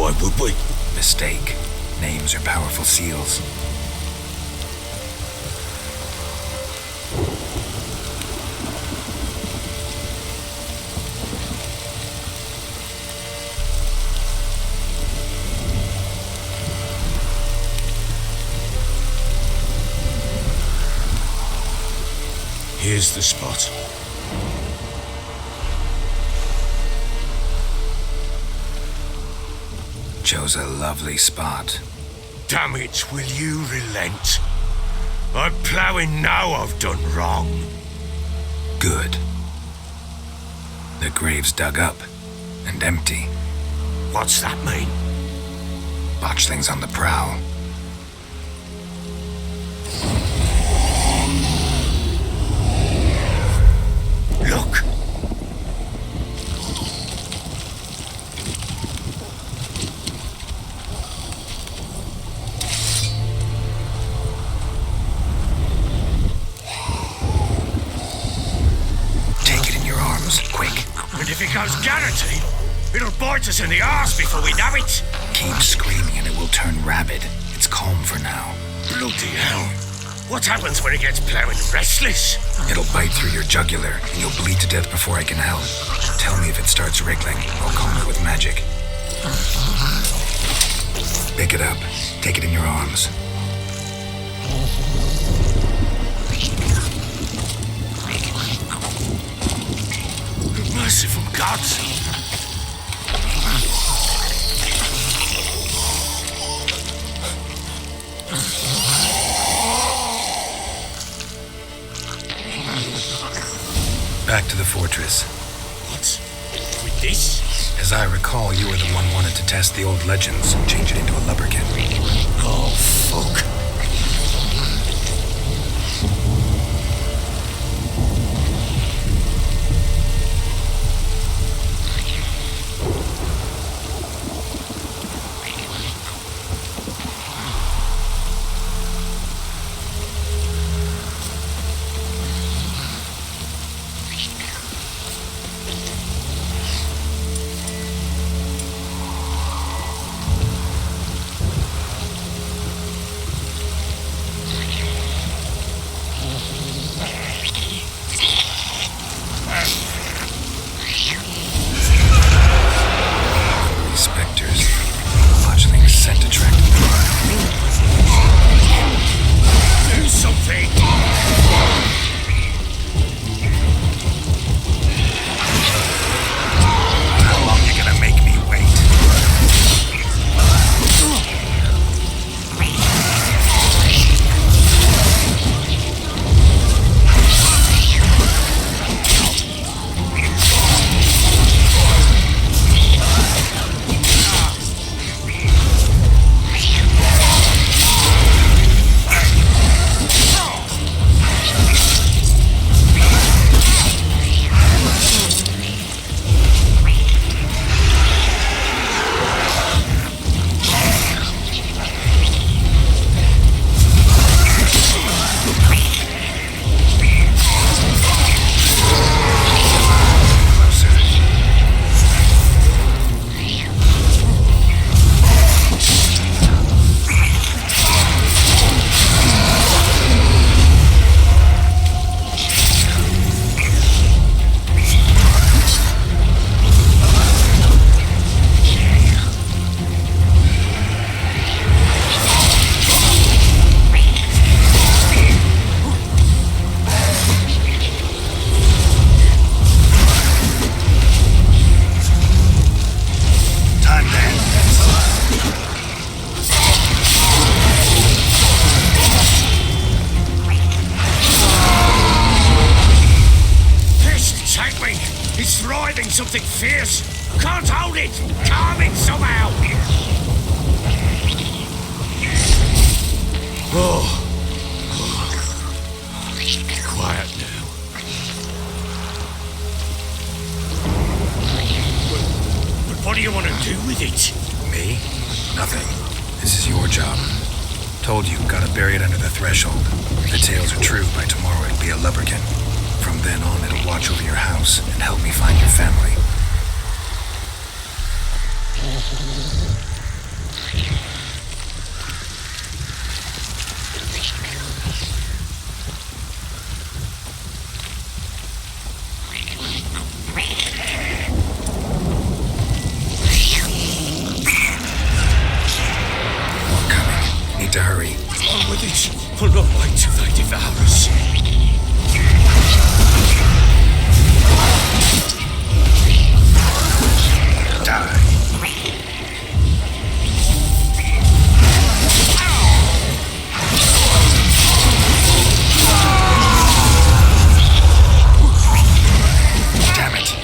Why would we? Mistake. Names are powerful seals. Here's the spot. Chose a lovely spot. Damn it, will you relent? I'm ploughing now I've done wrong. Good. The grave's dug up and empty. What's that mean? Botchling's on the prowl. Look! Take it in your arms, quick. And if it goes guaranteed, it'll bite us in the arse before we know it. Keep screaming and it will turn rabid. It's calm for now. Bloody hell. What happens when it gets ploughing restless? It'll bite through your jugular and you'll bleed to death before I can help. Tell me if it starts wriggling. I'll calm it with magic. Pick it up. Take it in your arms. Merciful gods! Back to the fortress. What? With this? As I recall, you were the one wanted to test the old legends and change it into a lubberkin. Oh, fuck. Something fierce! Can't hold it! Calm it somehow! Oh. Quiet now. But what do you want to do with it? Me? Nothing. This is your job. Told you, gotta bury it under the threshold. If the tales are true, by tomorrow it'll be a lubberkin. From then on, it'll watch over your house and help me find your family. Need to hurry. On with it, or not wait till they devour us. Die. Damn it.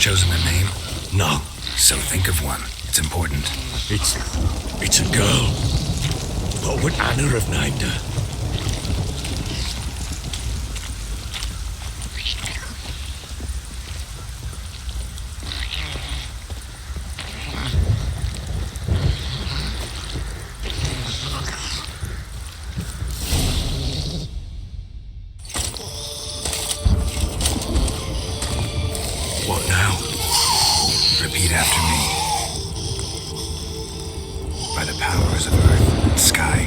Chosen a name? No. So think of one. It's important. It's a girl. What would Anna have named her? What now? Repeat after me. By the powers of earth and sky.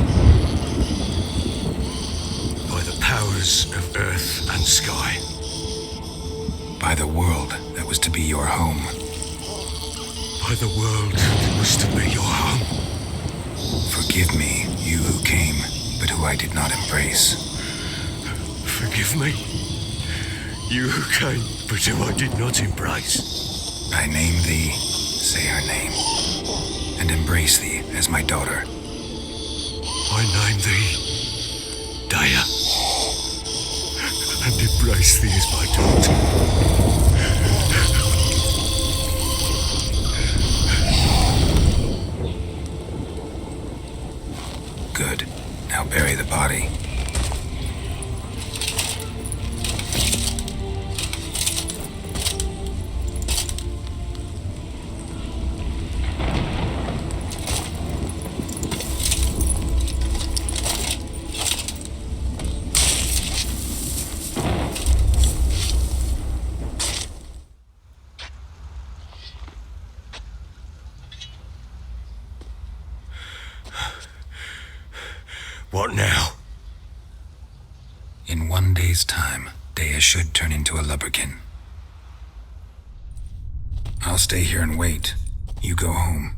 By the powers of earth and sky. By the world that was to be your home. By the world that was to be your home. Forgive me, you who came, but who I did not embrace. Forgive me, you who came, but who I did not embrace. I name thee, say her name, and embrace thee as my daughter. I name thee, Daya, and embrace thee as my daughter. Good. Now bury the body. What now? In 1 day's time, Daya should turn into a lubberkin. I'll stay here and wait. You go home.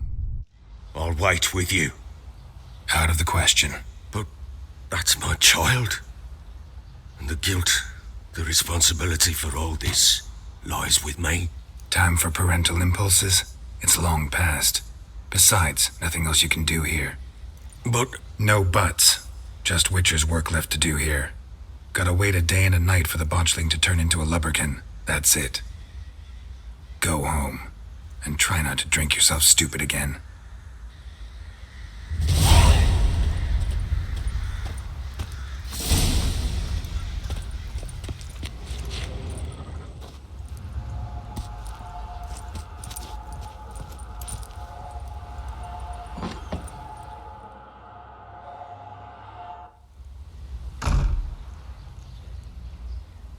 I'll wait with you. Out of the question. But that's my child. And the guilt, the responsibility for all this lies with me. Time for parental impulses? It's long past. Besides, nothing else you can do here. But no buts. Just Witcher's work left to do here. Gotta wait a day and a night for the botchling to turn into a lubberkin. That's it. Go home. And try not to drink yourself stupid again.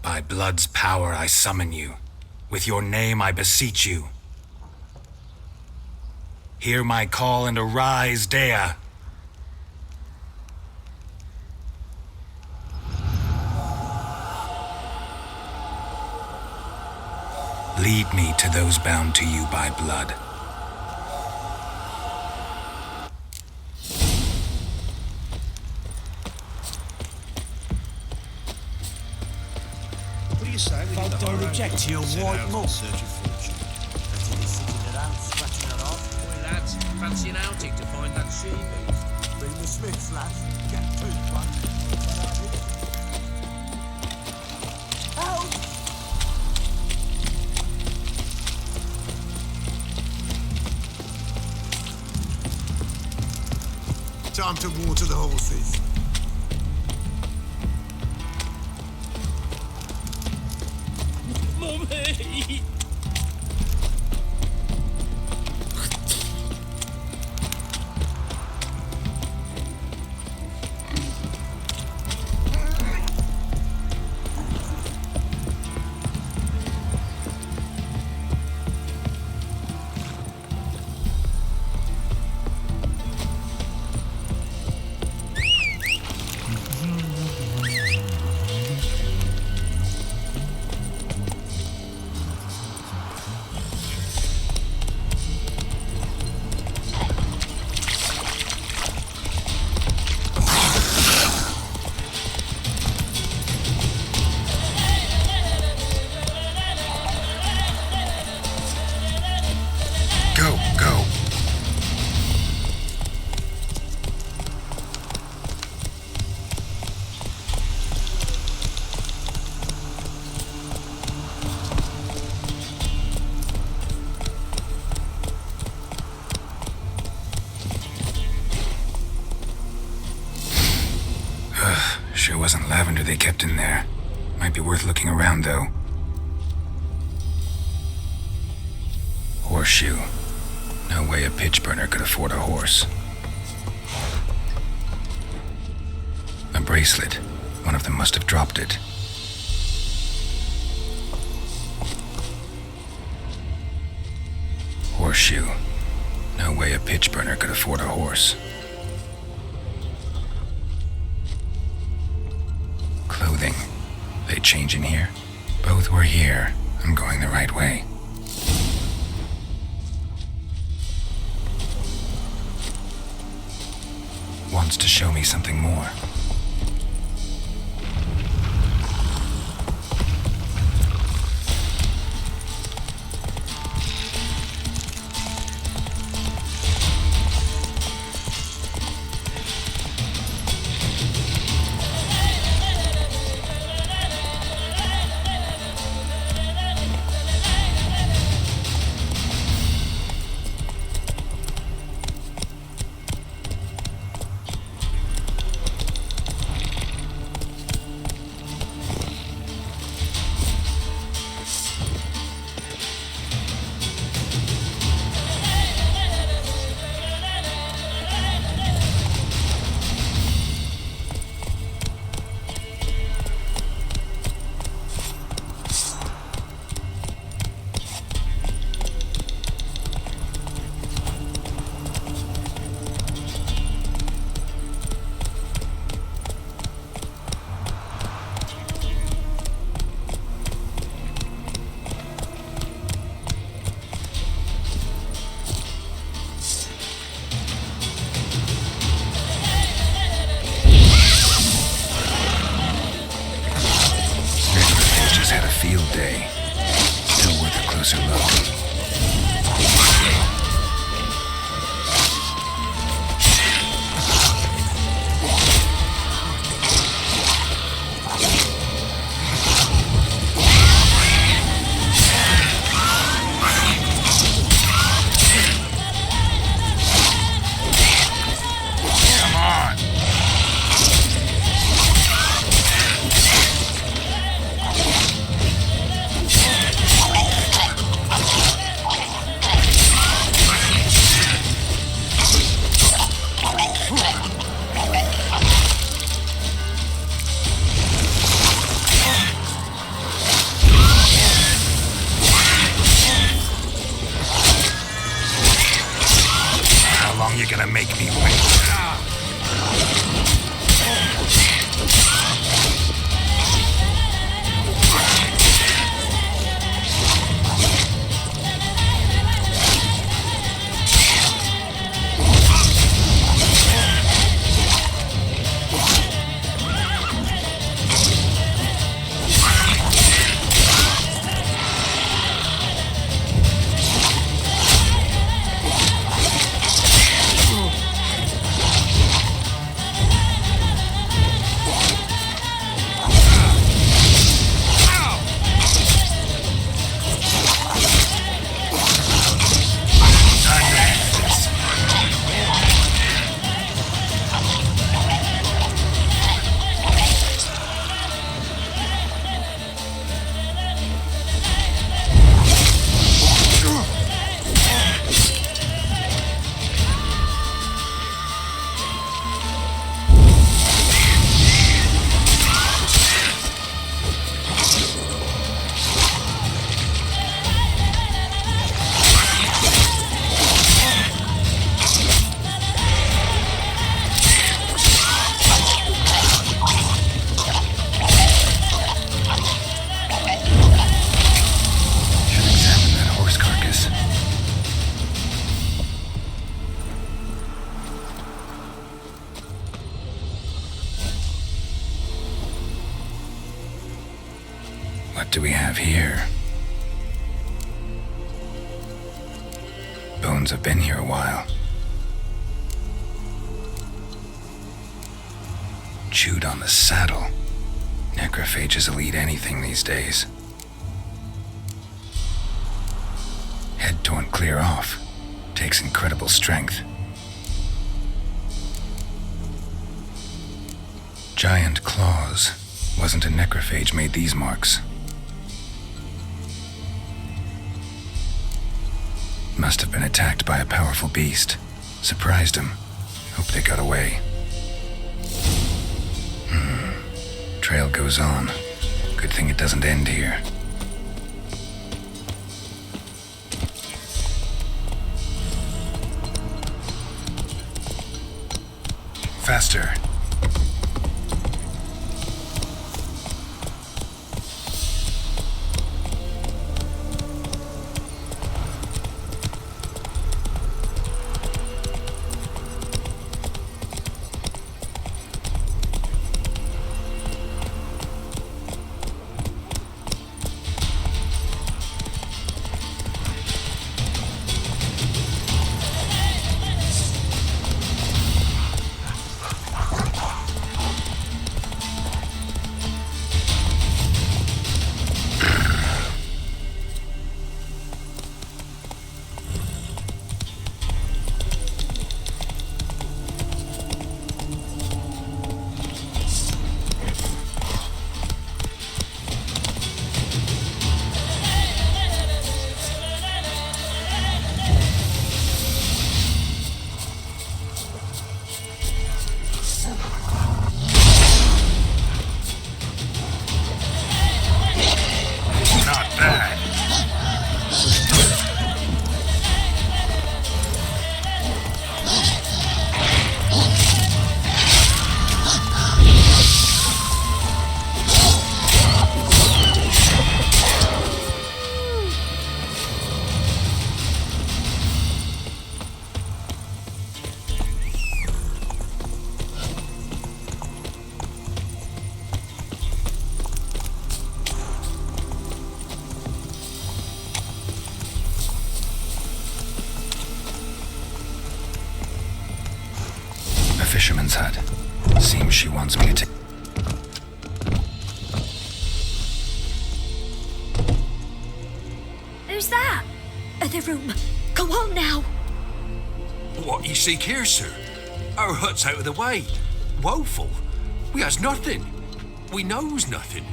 By blood's power I summon you. With your name I beseech you. Hear my call and arise, Dea. Lead me to those bound to you by blood. What do you say? Folk don't object to your white malt. Search of fortune. Until he's sitting around scratching it off. Boy, lads, fancy an outing to find that she beast. Bring the Smiths, lads. Get two, one. Help! Time to water the horses. Mummy! Go. Sure wasn't lavender they kept in there. Might be worth looking around, though. Horseshoe. No way a pitch burner could afford a horse. A bracelet. One of them must have dropped it. Horseshoe. No way a pitch burner could afford a horse. Clothing. They change in here? Both were here. I'm going the right way. Wants to show me something more. Field day. Still worth a closer look. What do we have here? Bones have been here a while. Chewed on the saddle. Necrophages will eat anything these days. Head torn clear off. Takes incredible strength. Giant claws. Wasn't a necrophage made these marks. Must have been attacked by a powerful beast. Surprised him. Hope they got away. Trail goes on. Good thing it doesn't end here. Faster. Fisherman's hut. Seems she wants me to take... Who's that? Other room. Go on now. What you seek here, sir? Our hut's out of the way. Woeful. We has nothing. We knows nothing.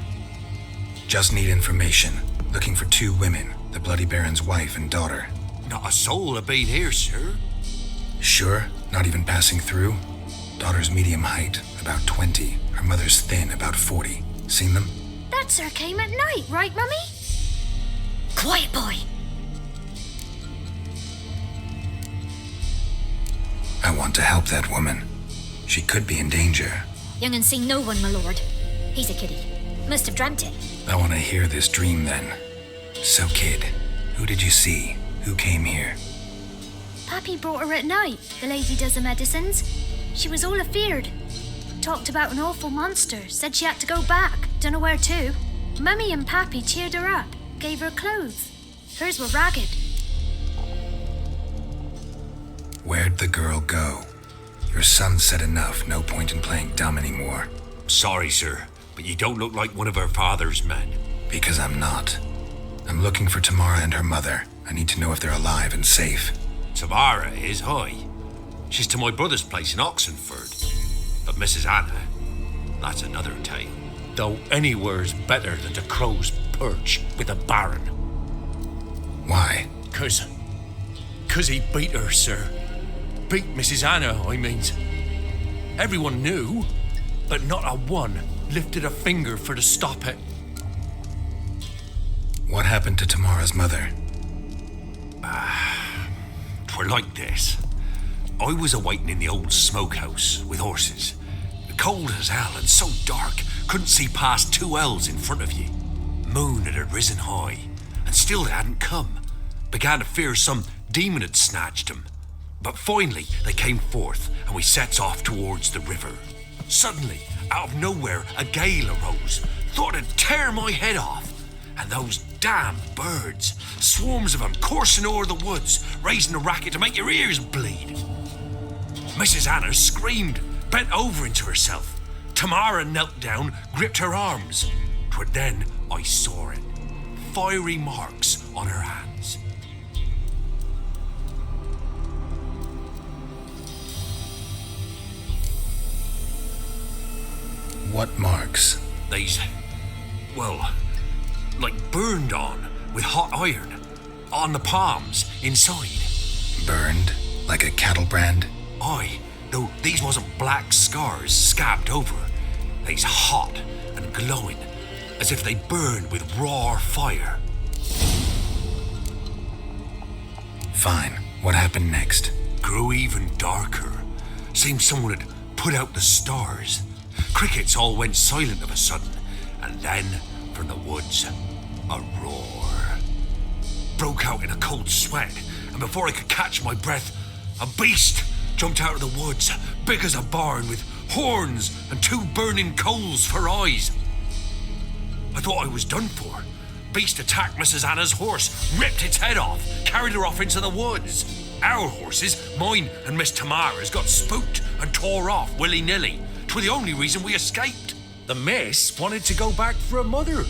Just need information. Looking for 2 women. The Bloody Baron's wife and daughter. Not a soul have been here, sir. Sure? Not even passing through? Daughter's medium height, about 20. Her mother's thin, about 40. Seen them? That sir came at night, right, Mummy? Quiet, boy. I want to help that woman. She could be in danger. Young and seen no one, my lord. He's a kiddie. Must have dreamt it. I want to hear this dream then. So, kid, who did you see? Who came here? Pappy brought her at night. The lady does the medicines. She was all afeared. Talked about an awful monster. Said she had to go back. Dunno where to. Mummy and Pappy cheered her up. Gave her clothes. Hers were ragged. Where'd the girl go? Your son said enough. No point in playing dumb anymore. Sorry, sir, but you don't look like one of her father's men. Because I'm not. I'm looking for Tamara and her mother. I need to know if they're alive and safe. Tamara is, hi. She's to my brother's place in Oxenford. But Mrs. Anna, that's another tale. Though anywhere's better than the Crow's Perch with a baron. Why? Cause he beat her, sir. Beat Mrs. Anna, I mean. Everyone knew, but not a one lifted a finger for to stop it. What happened to Tamara's mother? 'Twere like this. I was awaiting in the old smokehouse with horses. Cold as hell and so dark, couldn't see past 2 ells in front of ye. Moon had risen high, and still they hadn't come. Began to fear some demon had snatched them. But finally they came forth, and we sets off towards the river. Suddenly, out of nowhere, a gale arose. Thought it'd tear my head off. And those damn birds, swarms of them coursing o'er the woods, raising a racket to make your ears bleed. Mrs. Anna screamed, bent over into herself. Tamara knelt down, gripped her arms. 'Twas then I saw it. Fiery marks on her hands. What marks? These, well, like burned on with hot iron. On the palms, inside. Burned? Like a cattle brand? Aye, though these wasn't black scars scabbed over. They's hot and glowing, as if they burned with raw fire. Fine. What happened next? Grew even darker. Seemed someone had put out the stars. Crickets all went silent of a sudden, and then, from the woods, a roar. Broke out in a cold sweat, and before I could catch my breath, a beast jumped out of the woods, big as a barn, with horns and 2 burning coals for eyes. I thought I was done for. Beast attacked Mrs. Anna's horse, ripped its head off, carried her off into the woods. Our horses, mine and Miss Tamara's, got spooked and tore off willy-nilly. 'Twas the only reason we escaped. The miss wanted to go back for her mother,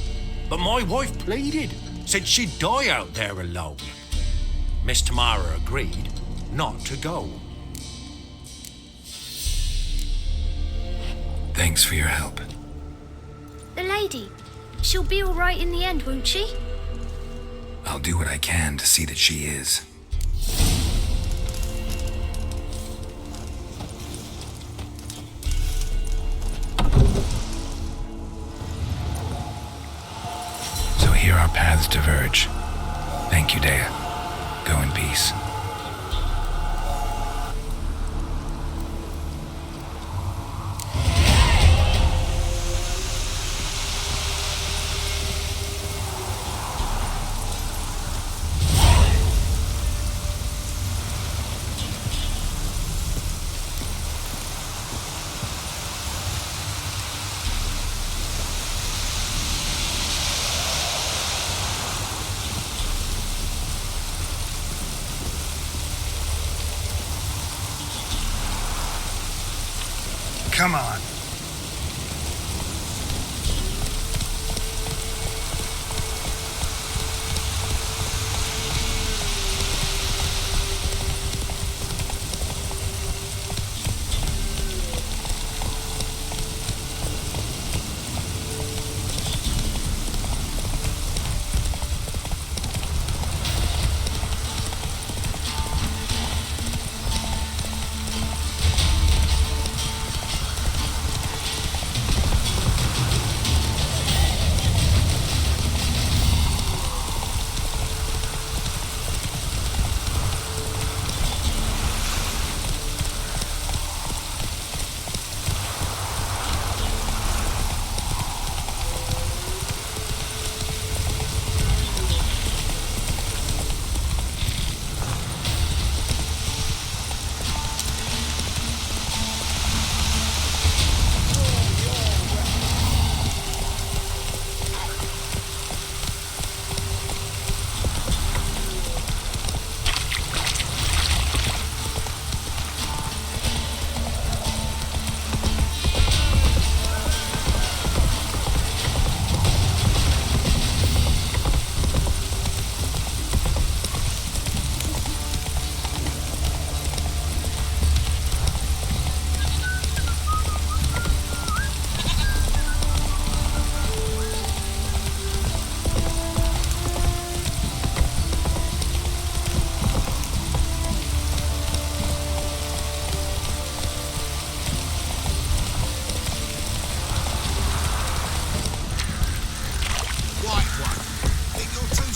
but my wife pleaded, said she'd die out there alone. Miss Tamara agreed not to go. Thanks for your help. The lady, she'll be all right in the end, won't she? I'll do what I can to see that she is. So here our paths diverge. Thank you, Dea. Go in peace. Come on.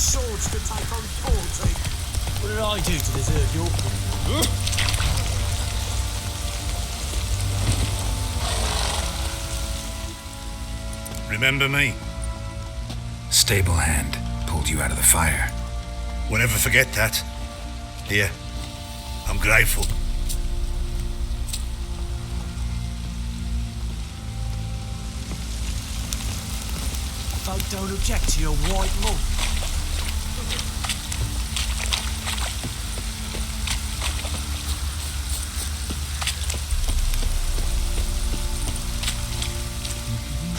swords to take on 40. What did I do to deserve your Remember me? Stable hand pulled you out of the fire. We'll never forget that. Here, I'm grateful. folk don't object to your white mud.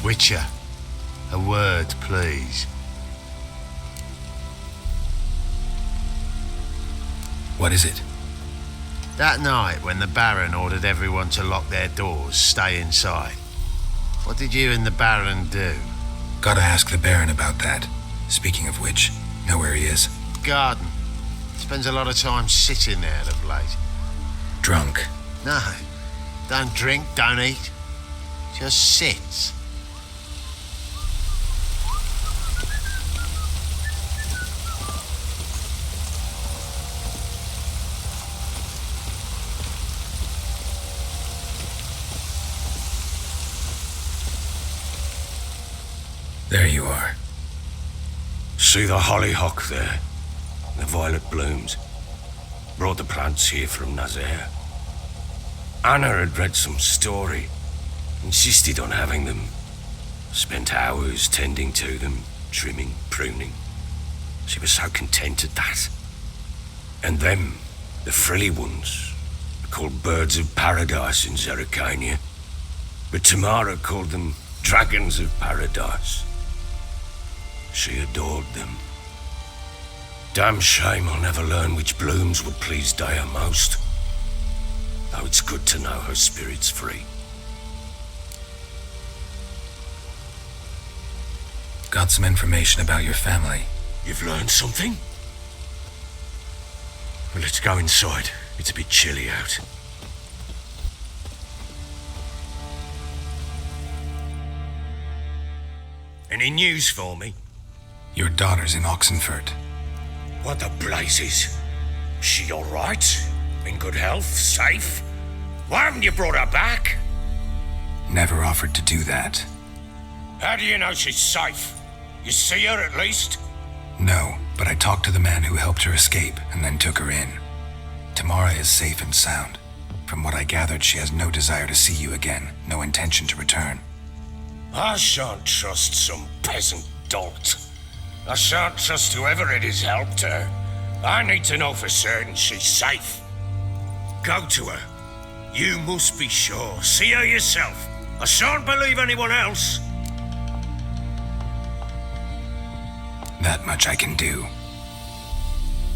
Witcher, a word, please. What is it? That night when the Baron ordered everyone to lock their doors, stay inside, what did you and the Baron do? Gotta ask the Baron about that. Speaking of which, know where he is? Garden. Spends a lot of time sitting there of late. Drunk. No, don't drink, don't eat. Just sits. There you are. See the hollyhock there? The violet blooms. Brought the plants here from Nazaire. Anna had read some story. Insisted on having them. Spent hours tending to them, trimming, pruning. She was so content at that. And them, the frilly ones, are called birds of paradise in Zerrikania. But Tamara called them dragons of paradise. She adored them. Damn shame I'll never learn which blooms would please Daya most. Though it's good to know her spirit's free. Got some information about your family. You've learned something? Well, let's go inside. It's a bit chilly out. Any news for me? Your daughter's in Oxenfurt. What the blazes? She all right? In good health? Safe? Why haven't you brought her back? Never offered to do that. How do you know she's safe? You see her at least? No, but I talked to the man who helped her escape and then took her in. Tamara is safe and sound. From what I gathered, she has no desire to see you again, no intention to return. I shan't trust some peasant dolt. I shan't trust whoever it is helped her. I need to know for certain she's safe. Go to her. You must be sure. See her yourself. I shan't believe anyone else. That much I can do.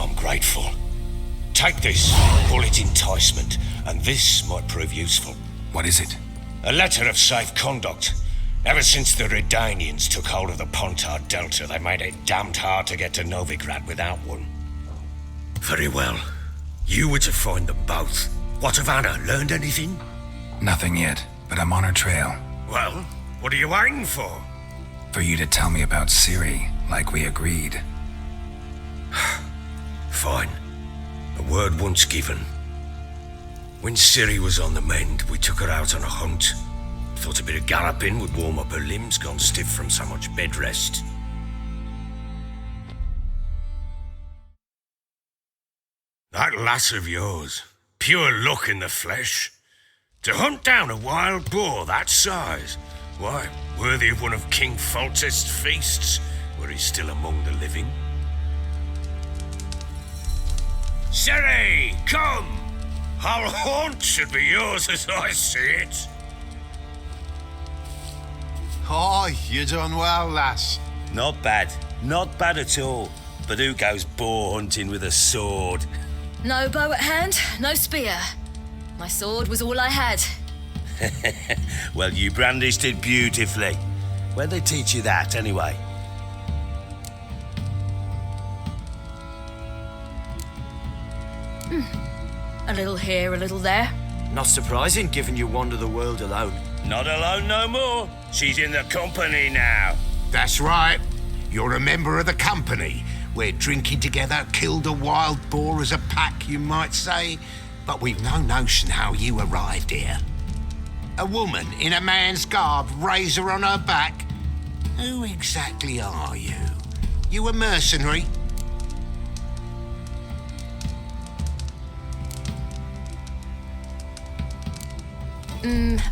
I'm grateful. Take this. Call it enticement. And this might prove useful. What is it? A letter of safe conduct. Ever since the Redanians took hold of the Pontard Delta, they made it damned hard to get to Novigrad without one. Very well. You were to find them both. What of Anna? Learned anything? Nothing yet, but I'm on her trail. Well, what are you waiting for? For you to tell me about Ciri, like we agreed. Fine. A word once given. When Ciri was on the mend, we took her out on a hunt. Thought a bit of galloping would warm up her limbs, gone stiff from so much bed rest. That lass of yours, pure luck in the flesh. To hunt down a wild boar that size, why, worthy of one of King Foltest's feasts, were he still among the living. Ciri, come! Our haunt should be yours as I see it. Aye, you done well, lass. Not bad. Not bad at all. But who goes boar hunting with a sword? No bow at hand, no spear. My sword was all I had. Well, you brandished it beautifully. Where'd they teach you that, anyway? A little here, a little there. Not surprising, given you wander the world alone. Not alone no more. She's in the company now. That's right. You're a member of the company. We're drinking together, killed a wild boar as a pack, you might say. But we've no notion how you arrived here. A woman in a man's garb, razor on her back. Who exactly are you? You a mercenary?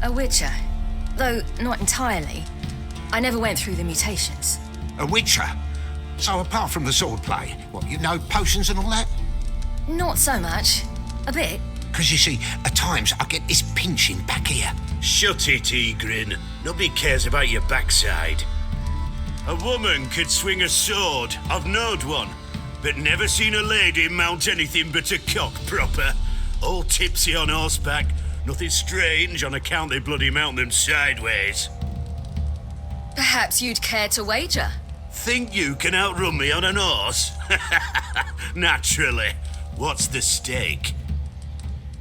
A witcher. Though not entirely. I never went through the mutations. A witcher. So apart from the swordplay, what, you know potions and all that? Not so much. A bit. Because you see, at times I get this pinching back here. Shut it, Egrin. Nobody cares about your backside. A woman could swing a sword. I've knowed one. But never seen a lady mount anything but a cock proper. All tipsy on horseback. Nothing strange on account they bloody mount them sideways. Perhaps you'd care to wager? Think you can outrun me on an horse? Naturally. What's the stake?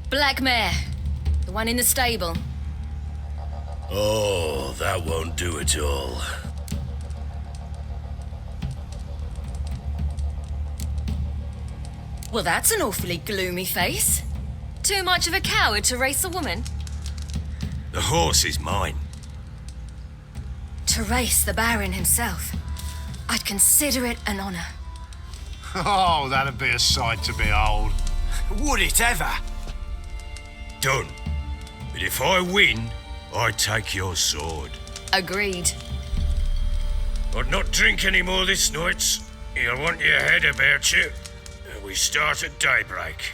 Black mare. The one in the stable. Oh, that won't do at all. Well, that's an awfully gloomy face. Too much of a coward to race a woman? The horse is mine. To race the Baron himself. I'd consider it an honor. Oh, that'd be a sight to behold. Would it ever? Done. But if I win, I take your sword. Agreed. I'd not drink any more this night. You'll want your head about you. We start at daybreak.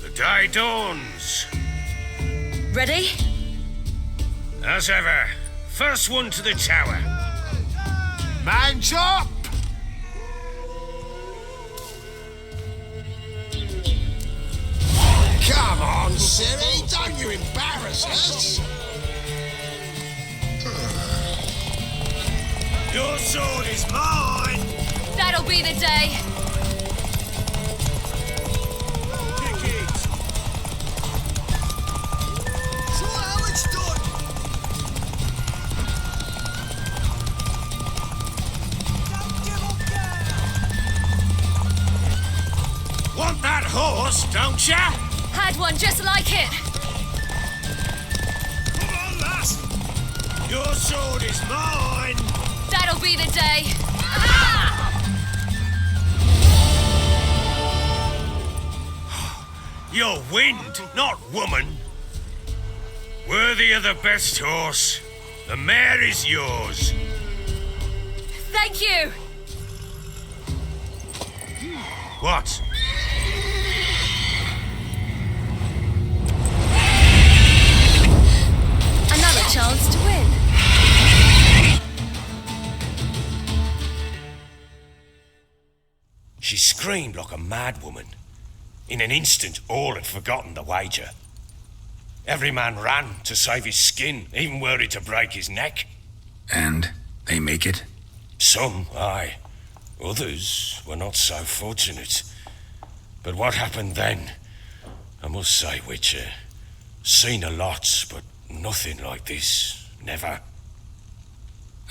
The day dawns. Ready? As ever, first one to the tower. Man's up! Come on, Siri, don't you embarrass us! Your sword is mine! That'll be the day. Kick it! So how it's done? Don't give up now! Want that horse, don't ya? Had one just like it. Come on, lass! Your sword is mine! That'll be the day. You're wind, not woman. Worthy of the best horse. The mare is yours. Thank you. What? Another chance to win. She screamed like a mad woman. In an instant, all had forgotten the wager. Every man ran to save his skin, even worried to break his neck. And they make it? Some, aye. Others were not so fortunate. But what happened then? I must say, Witcher, seen a lot, but nothing like this. Never.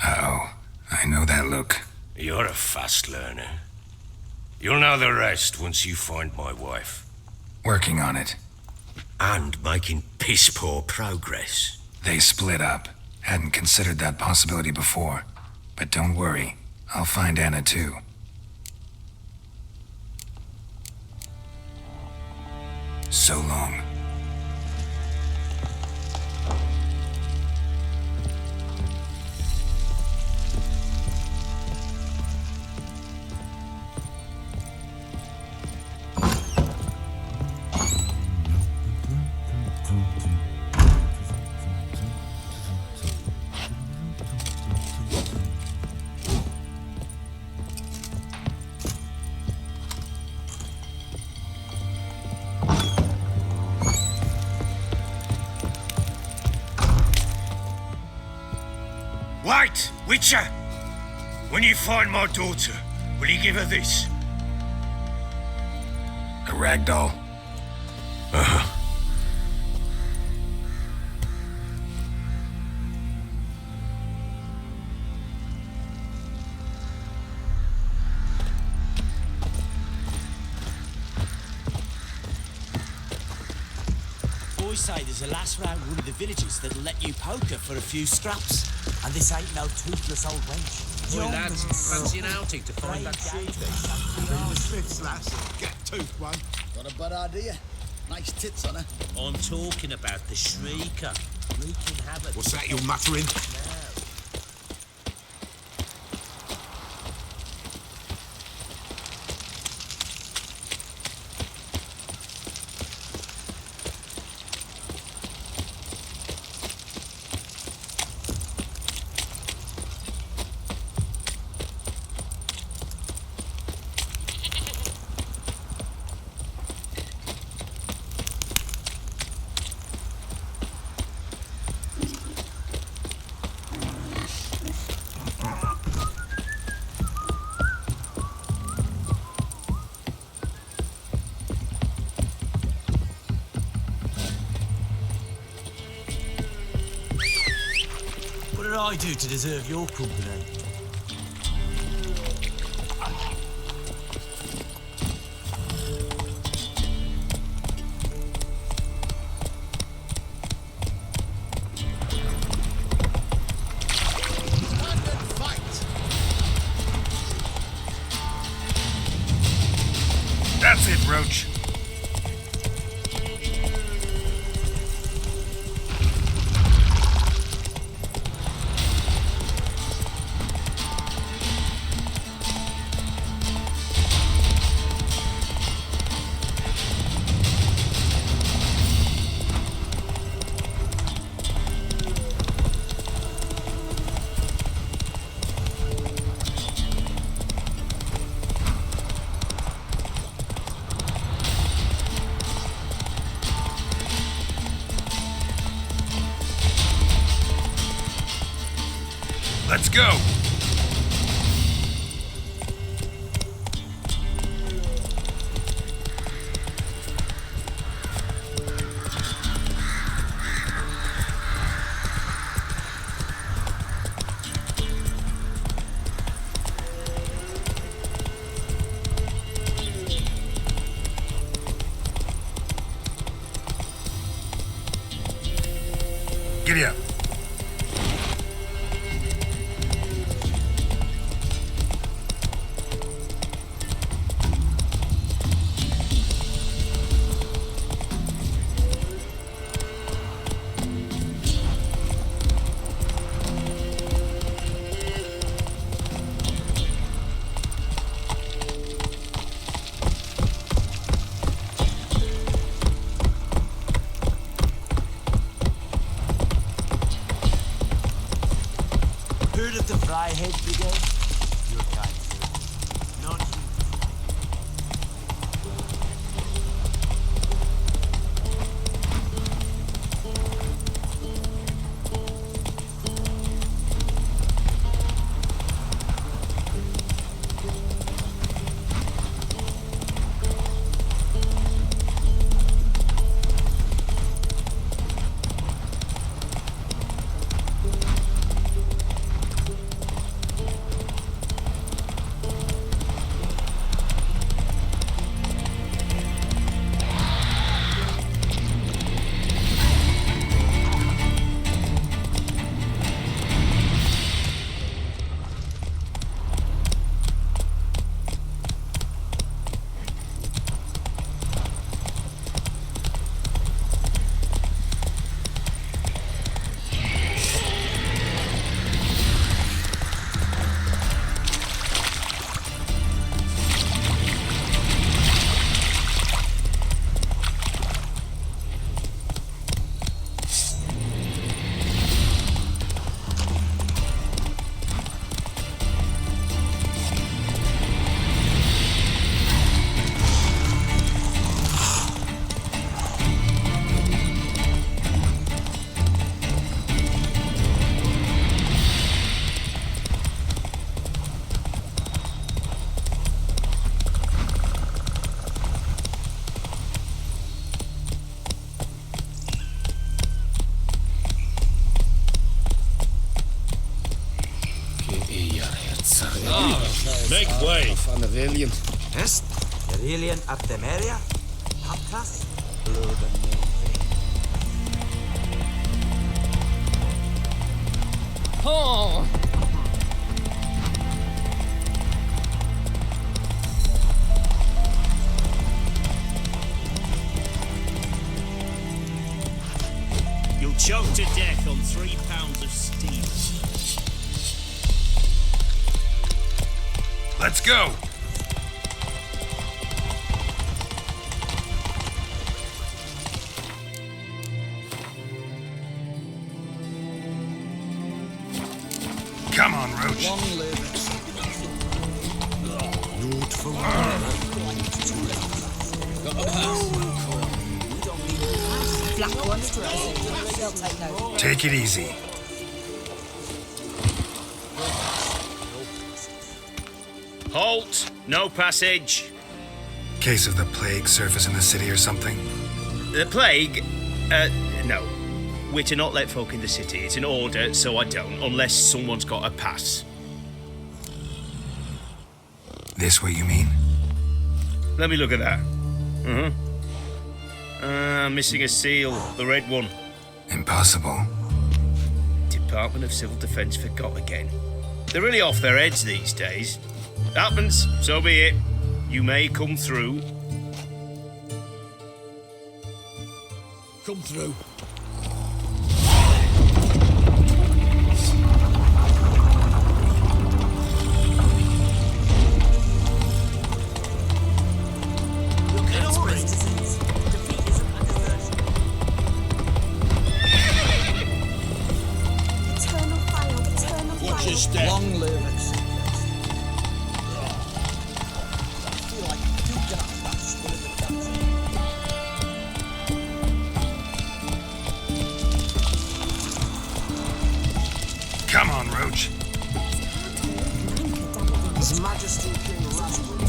Uh-oh. I know that look. You're a fast learner. You'll know the rest once you find my wife. Working on it. And making piss-poor progress. They split up. Hadn't considered that possibility before. But don't worry. I'll find Anna too. So long. Wait, Witcher! When you find my daughter, will you give her this? A ragdoll. Uh-huh. boys say there's a lass round one of the villages that'll let you poker for a few scraps. And this ain't no toothless old wench. Boy, lads, fancy an outing to find that shoe thief. The Smith's lass, get toothed one. Got a bad idea. Nice tits on her. I'm talking about the Shrieker. Wreaking havoc. What's that you're muttering? What did I do to deserve your company? That's it, Roach. Let's go! Giddy up. Heard of the Fryhead Brigade? Your kind, sir. Not you. Make way. Van Aurelian. Est? Aurelian Artemeria? Hapclas? Oh! You'll choke to death on 3 pounds of steel. Let's go! Come on, Roach. Long live Naught for Black ones to us. They'll take no. Take it easy. Halt! No passage. Case of the plague surface in the city or something? The plague? No. We're to not let folk in the city. It's an order, so I don't, unless someone's got a pass. This what you mean? Let me look at that. Missing a seal, the red one. Impossible. Department of Civil Defence forgot again. They're really off their heads these days. Happens, so be it. You may come through. Come through. Watch your step. Long live. Come on, Roach. His Majesty King Rashford.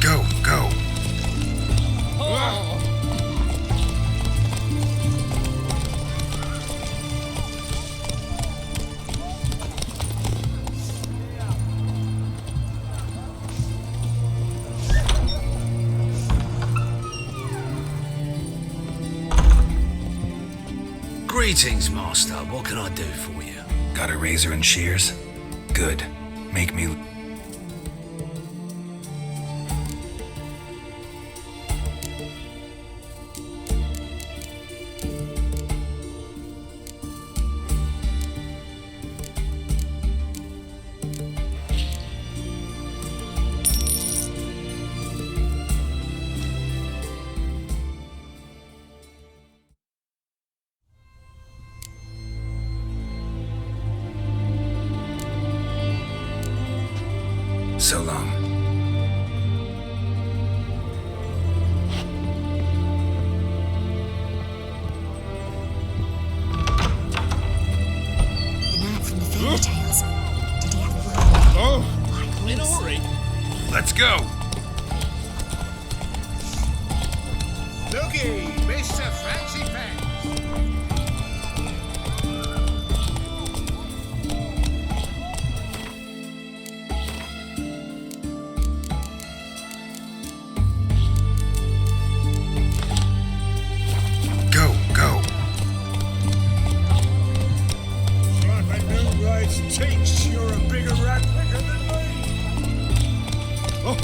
Go, go. Greetings, Master. What can I do for you? Got a razor and shears? Good. Make me... So long. The man from the fairy tales. Did he have a In a hurry. Let's go! Looky, Mr. Fancy Pants. Go, go. Right, new rights takes. You're a bigger rat picker than me. Oh.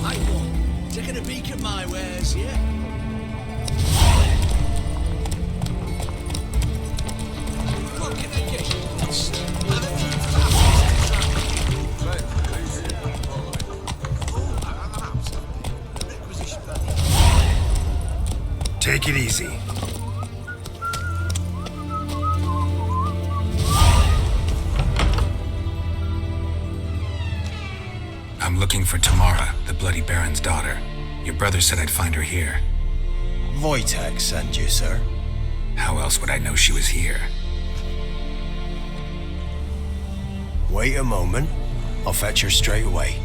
Right one. Taking a peek at my wares, yeah? What can I get you? Have a few Take it easy. I'm looking for Tamara, the Bloody Baron's daughter. Your brother said I'd find her here. Wojtek sent you, sir. How else would I know she was here? Wait a moment. I'll fetch her straight away.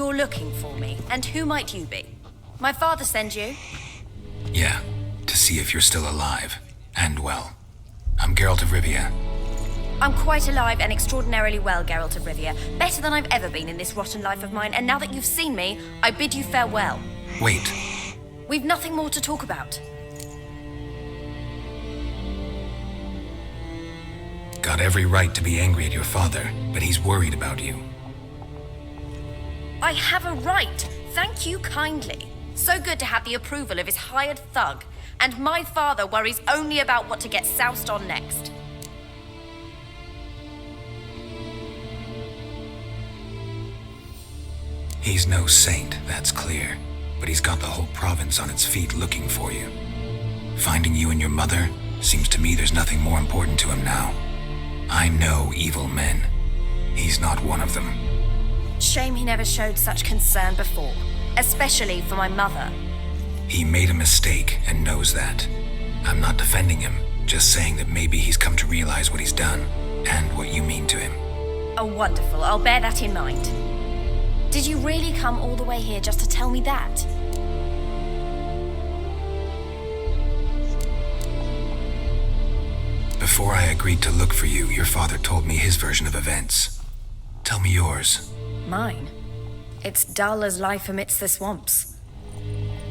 You're looking for me, and who might you be? My father send you? Yeah, to see if you're still alive. And well. I'm Geralt of Rivia. I'm quite alive and extraordinarily well, Geralt of Rivia. Better than I've ever been in this rotten life of mine, and now that you've seen me, I bid you farewell. Wait. We've nothing more to talk about. Got every right to be angry at your father, but he's worried about you. I have a right. Thank you kindly. So good to have the approval of his hired thug. And my father worries only about what to get soused on next. He's no saint, that's clear. But he's got the whole province on its feet looking for you. Finding you and your mother, seems to me there's nothing more important to him now. I know evil men. He's not one of them. Shame he never showed such concern before. Especially for my mother. He made a mistake and knows that. I'm not defending him, just saying that maybe he's come to realize what he's done, and what you mean to him. Oh, wonderful. I'll bear that in mind. Did you really come all the way here just to tell me that? Before I agreed to look for you, your father told me his version of events. Tell me yours. Mine? It's dull as life amidst the swamps.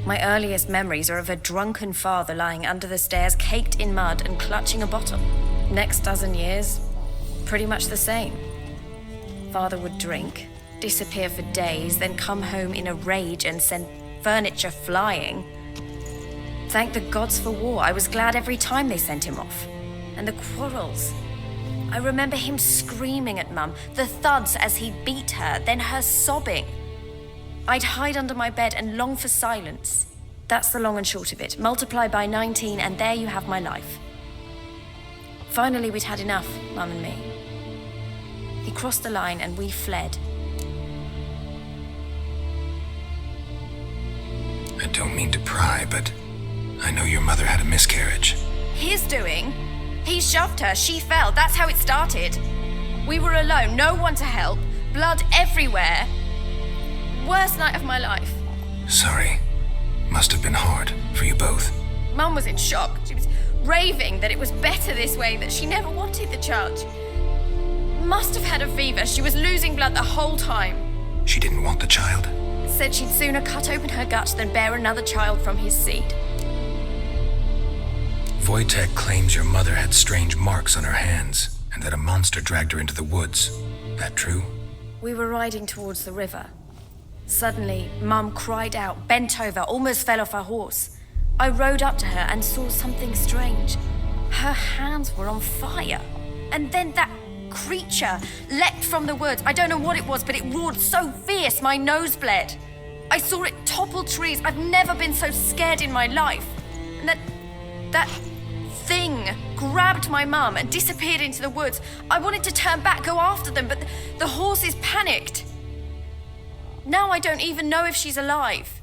My earliest memories are of a drunken father lying under the stairs, caked in mud and clutching a bottle. Next dozen years, pretty much the same. Father would drink, disappear for days, then come home in a rage and send furniture flying. Thank the gods for war. I was glad every time they sent him off. And the quarrels. I remember him screaming at Mum, the thuds as he beat her, then her sobbing. I'd hide under my bed and long for silence. That's the long and short of it. Multiply by 19 and there you have my life. Finally, we'd had enough, Mum and me. He crossed the line and we fled. I don't mean to pry, but I know your mother had a miscarriage. His doing? He shoved her, she fell, that's how it started. We were alone, no one to help, blood everywhere. Worst night of my life. Sorry. Must have been hard for you both. Mum was in shock. She was raving that it was better this way, that she never wanted the child. Must have had a fever. She was losing blood the whole time. She didn't want the child? Said she'd sooner cut open her gut than bear another child from his seed. Wojtek claims your mother had strange marks on her hands, and that a monster dragged her into the woods. That true? We were riding towards the river. Suddenly, Mum cried out, bent over, almost fell off her horse. I rode up to her and saw something strange. Her hands were on fire. And then that creature leapt from the woods. I don't know what it was, but it roared so fierce my nose bled. I saw it topple trees. I've never been so scared in my life. And that thing grabbed my mum and disappeared into the woods. I wanted to turn back, go after them, but the horses panicked. Now I don't even know if she's alive.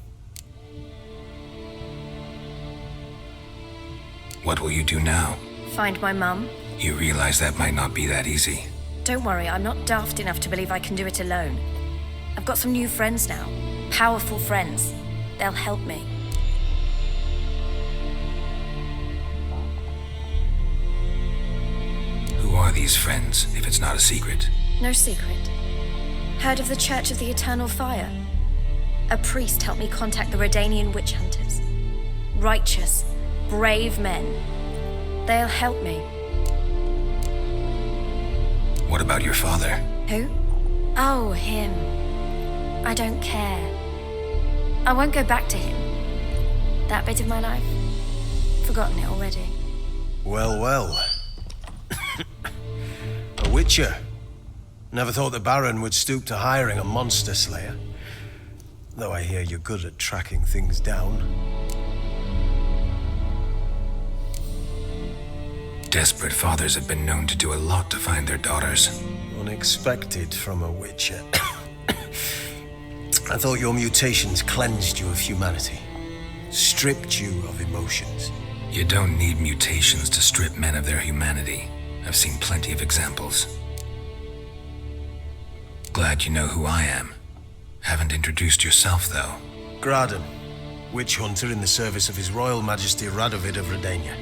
What will you do now? Find my mum. You realize that might not be that easy. Don't worry, I'm not daft enough to believe I can do it alone. I've got some new friends now. Powerful friends. They'll help me. Who are these friends, if it's not a secret? No secret. Heard of the Church of the Eternal Fire? A priest helped me contact the Redanian witch hunters. Righteous, brave men. They'll help me. What about your father? Who? Oh, him. I don't care. I won't go back to him. That bit of my life? Forgotten it already. Well, well. A witcher. Never thought the Baron would stoop to hiring a monster slayer. Though I hear you're good at tracking things down. Desperate fathers have been known to do a lot to find their daughters. Unexpected from a witcher. I thought your mutations cleansed you of humanity. Stripped you of emotions. You don't need mutations to strip men of their humanity. I've seen plenty of examples. Glad you know who I am. Haven't introduced yourself, though. Graden, witch hunter in the service of His Royal Majesty Radovid of Redania.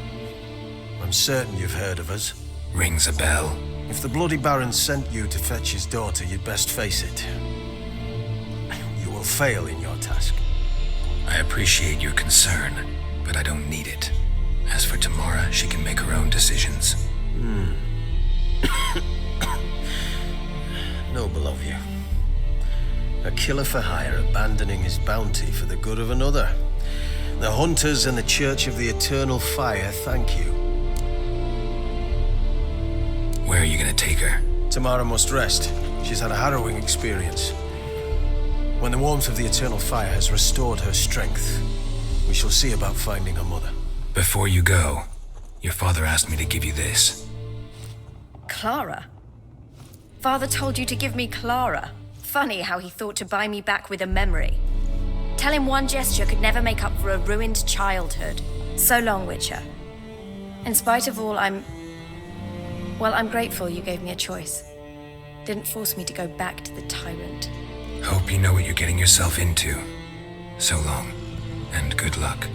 I'm certain you've heard of us. Rings a bell. If the Bloody Baron sent you to fetch his daughter, you'd best face it. You will fail in your task. I appreciate your concern, but I don't need it. As for Tamara, she can make her own decisions. Noble of you. A killer for hire abandoning his bounty for the good of another. The Hunters and the Church of the Eternal Fire thank you. Where are you gonna take her? Tamara must rest. She's had a harrowing experience. When the warmth of the Eternal Fire has restored her strength, we shall see about finding her mother. Before you go, your father asked me to give you this. Clara? Father told you to give me Clara. Funny how he thought to buy me back with a memory. Tell him one gesture could never make up for a ruined childhood. So long, Witcher. In spite of all, I'm grateful you gave me a choice. Didn't force me to go back to the tyrant. Hope you know what you're getting yourself into. So long, and good luck.